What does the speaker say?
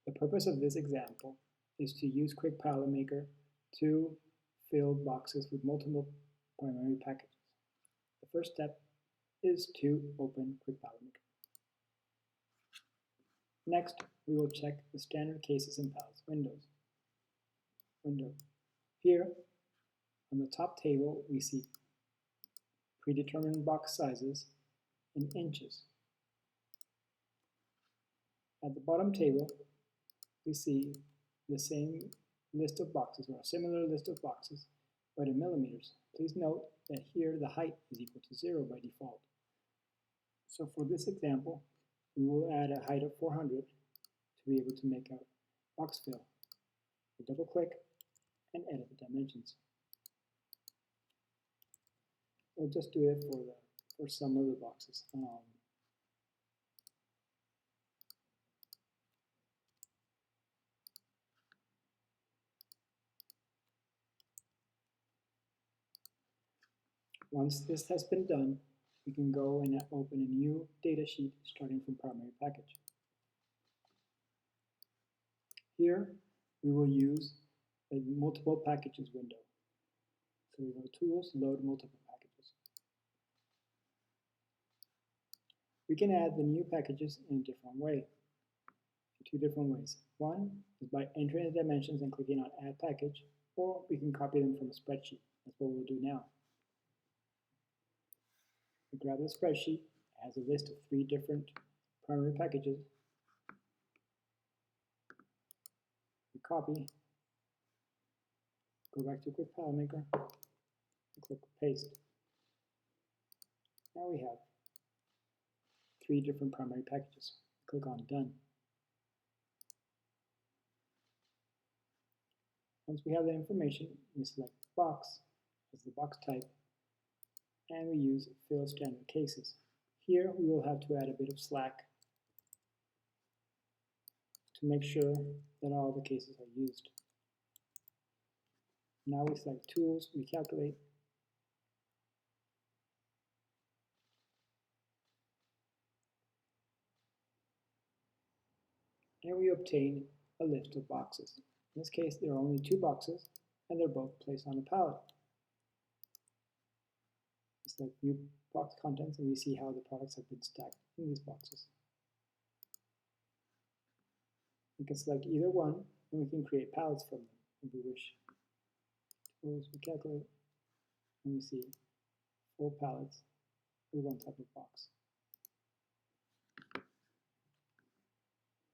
The purpose of this example is to use Quick Pallet Maker to fill boxes with multiple primary packages. The first step is to open Quick Pallet Maker. Next, we will check the standard cases and pallets window. Here, on the top table, we see predetermined box sizes in inches. At the bottom table, we see the same list of boxes, or a similar list of boxes, but in millimeters. Please note that here the height is equal to 0 by default. So for this example, we will add a height of 400 to be able to make a box fill. We double click and edit the dimensions. We'll just do it for some of the boxes. Once this has been done, we can go and open a new data sheet starting from primary package. Here, we will use a multiple packages window. So we go to Tools, Load Multiple Packages. We can add the new packages in a different way, in two different ways. One is by entering the dimensions and clicking on Add Package, or we can copy them from a spreadsheet. That's what we'll do now. We grab the spreadsheet, it has a list of 3 different primary packages. We copy, go back to Quick Pallet Maker, and click Paste. Now we have 3 different primary packages. Click on Done. Once we have that information, we select Box as the box type, and we use Fill Standard Cases. Here we will have to add a bit of slack to make sure that all the cases are used. Now we select Tools, we calculate, and we obtain a list of boxes. In this case, there are only 2 boxes, and they're both placed on a pallet. We select View Box Contents, and we see how the products have been stacked in these boxes. We can select either one, and we can create pallets from them if we wish. Tools, we calculate, and we see 4 pallets with 1 type of box.